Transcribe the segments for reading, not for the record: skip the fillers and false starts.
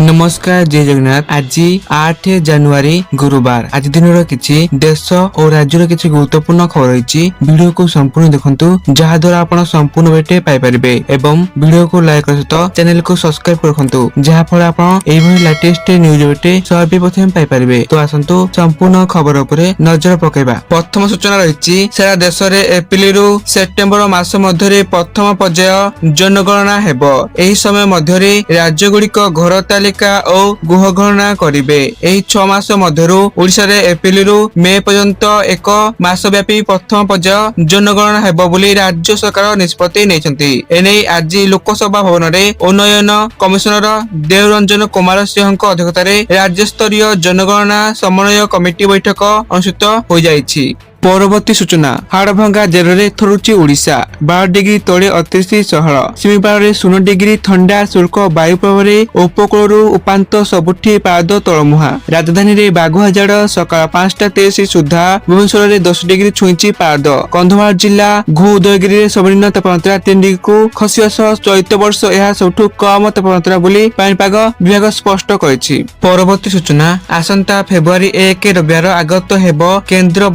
नमस्कार जय जगन्नाथ। आज 8 जनवरी गुरुवार। आज दिन किसी देश और राज्यर किसी गुरुत्वपूर्ण खबर रही। वीडियो को संपूर्ण देखंतु जहा द्वारा आपण संपूर्ण बेटे पाई परिबे एवं वीडियो को लाइक कर सहित चैनल को सब्सक्राइब करखंतु जहा फल आपण एभली लेटेस्ट न्यूज बेटे सर्वप्रथम पाई परिबे। तो आसंतु संपूर्ण खबर उपरे नजर पकेबा। प्रथम सूचना रही सारा देश में एप्रिल रु सेप्टेम्बर मास मध्य प्रथम पर्याय जनगणना हेबो। एही समय मध्य राज्य गुड़िक घर तालिका और गृह गणना करिवे। एही 6 मास मध्यरु ओडिशा रे एप्रिल रु मे पर्यंत एक मासव्यापी प्रथम पर्याय जनगणना हेबो बोली राज्य सरकार निष्पत्ति नेछंती। एनै आज लोकसभा भवन रे उन्नयन कमिशनर देवरंजन कुमार सिंहଙ୍କ अध्यक्षताରେ राज्य स्तरीय जनगणना समन्वय कमिटी बैठक अनुष्ठित हो जाइछि। परवर्ती सूचना हाड़भंगा जेल थरुची ओडिशा 12 डिग्री तले 38 सहर सीमीपार 0 डिग्री ठंडा शुल्क वायु प्रभाव उपकूल उपात सबुठी पाद तलमुहा। राजधानी रे बाघुआझाड़ सकाळ 5:23 सुधा भुवनेश्वर 10 डिग्री छुईची पाद। कंधमाल जिला घो उदयगिरी सर्वनिम्न तापमात्रा 3 डिग्री को खसिया सह चलित वर्ष यह सबठू कम तापमात्रा बोली पाणीपाग विभाग स्पष्ट करिछि। परवर्ती सूचना आसंता फेब्रुआरी 1 रविवार आगत हेबो केंद्र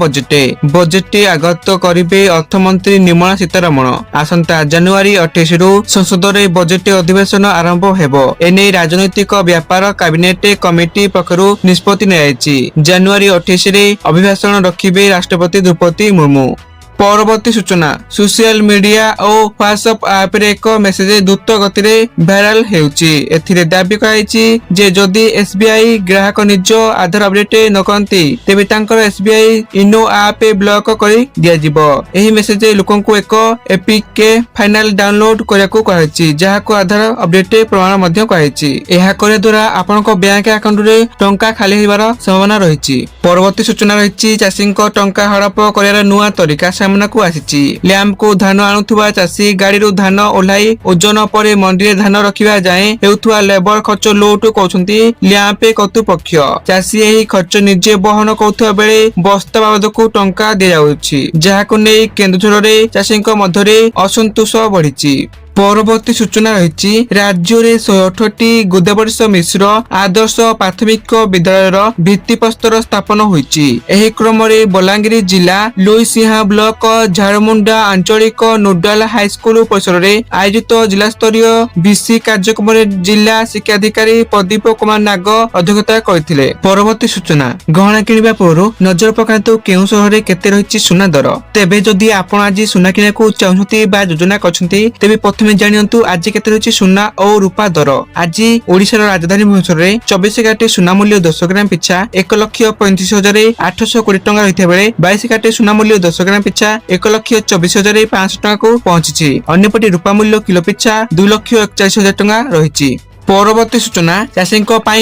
बजेट आगत करिवे अर्थमंत्री निर्मला सीतारमण। आसंता जनवरी 28 रु संसद रे बजेट अधिवेशन आरंभ हेबो। एने राजनैतिक व्यापार कैबिनेट कमिटी पक्षरु निष्पत्ति नियायछि। जनवरी 28 रे अभिभाषण रखिबे राष्ट्रपति द्रौपदी मुर्मू। परवर्ती सूचना सोशल मीडिया और व्हाट्सएप ऐप रे एक मेसेज द्रुत गति रे भाइराल हेउची। एथिरे दाबी कराइछि जे जदि एसबीआई ग्राहक निज आधार अपडेट न करंती तेबे तांकर एसबीआई इनो ऐप ब्लॉक करि दिया जिवो। एही मेसेज लोकन को एक एपीके फाइनल डाउनलोड करिया को कहैछि जहा को आधार अपडेट प्रमाण मध्ये कहैछि। एहा करे द्वारा आपनको बैंक अकाउंट रे टंका खाली हेबार संभावना रहिछि। परवर्ती सूचना रहिछि चाषी को टंका हड़प करियार नुआ तरीका सामना को आसीछि। लैंप को धान आनुथुवा चाषी गाड़ी रो धान ओलाई ओजन पर मंडी रे धान रखिबा जाए हेउथुवा लेबर खर्च लोट कहउछंती लैंप कर्तृपक्ष। चाषी एही खर्च निजे बहन करथुवा बेले बस्ता बाबद को टंका दे जाउछि जहा को नै केन्दुझर रे चाषी मध्य रे असंतोष बढ़िछि। परवर्ती सूचना रही राज्य में 168 गोदावरीश मिश्र आदर्श प्राथमिक विद्यालय भित्तिप्रस्तर स्थापन होईछि। एही क्रम रे बलांगीर जिला लोईसिंहा ब्लॉक झारमुंडा आंचलिक नोडाल हाईस्कूल परिसर में आयोजित जिला स्तरीय बीसी कार्यक्रम में जिला शिक्षाधिकारी प्रदीप कुमार नाग अध्यक्षता करथिले। परवर्ती सूचना गहना किनिबा पूर्व नजर पकांतु केउ शहर केते रहिछि सुना दर। तेबे जदि आपण आज सुना किना को चाहउछंती बा योजना करछंती तेबे जानतु आज केते रहिछि सुना और रूपा दर। आज ओडिशा राजधानी भुवनेश्वर रे 24 काटे सुना मूल्य 10 ग्राम पिछा 1,35,820 टंका रहिथा बेले 22 काटे सुना मूल्य 10 ग्राम पिछा 1,24,500 टंका को पहुंचिछि। अन्यपटे रूपा मूल्य किलो पिछा 2,41,000 टंका रहिछि। परवर्ती सूचना चाषी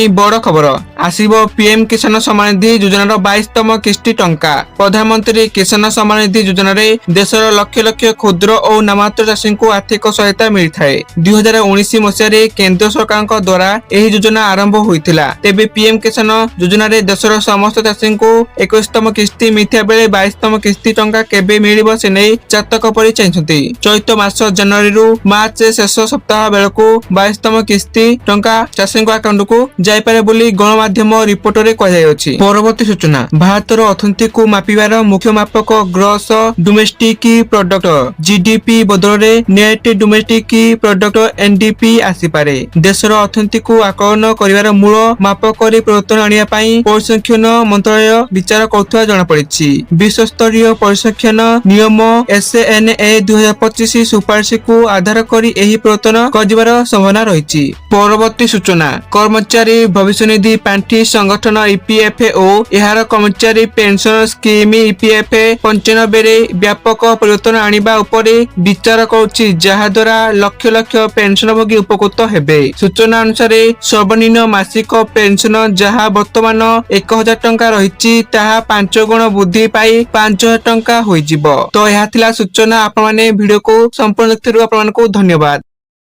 बड़ खबर आसिबो पीएम किसान सम्मान निधि योजनार 22तम किस्ती टंका। प्रधानमंत्री किसान सम्मान निधि योजना रे देशर लक्ष लक्ष क्षुद्र और नामात्र चाषी को आर्थिक सहायता मिलता है। 2019 मसीह केंद्र सरकार द्वारा यह योजना आरंभ होइतिला। तेबे पीएम किसान योजना रे देशर समस्त चाषी को 21तम किस्ती मिलता बेले 22तम किस्ती टंका केबे मिलिबो से नै जातक परि चाहिछंती। चैत मास जनवरी रु मार्च शेष सप्ताह बेलको 22तम किस्ती टंका चाषी अकाउंट को जाय पारे बोली गणमाध्यम रिपोर्ट रे कहैछि। परवर्ती सूचना भारतर अर्थनीति को मापिबार मुख्य मापक ग्रॉस डोमेस्टिक प्रोडक्ट जीडीपी बदल रे नेट डोमेस्टिक प्रोडक्ट एनडीपी आसी पारे। देशर अर्थनीति को आकलन करिवार मूल मापक रे परिवर्तन आनिया पई परिसंख्यान मंत्रालय विचार करथुवा जणा पड़िछि। विश्व स्तरीय परिसंख्यान नियम एसएनए 2025 सुपारिश को आधार करी एही परिवर्तन करिवार संभावना रहिछि। परवर्ती सूचना कर्मचारी भविष्य निधि पांठी संगठन ईपीएफओ यार कर्मचारी पेंशन स्कीम ईपीएफ 95 रे व्यापक परिवर्तन आनिबा उपरे विचार करुछि जहा द्वारा लक्ष लक्ष पेंशन भोगी उपकृत हेबे। सूचना अनुसार सर्वनिम्न मासिक पेंशन जहा वर्तमान 1000 टंका रहिछि ताहा 5 गुण वृद्धि पाई 5000 टंका होइजिबो। तो यहा थिला सूचना आपण माने वीडियो को संपूर्ण देखिथिरु आपण मानकु धन्यवाद।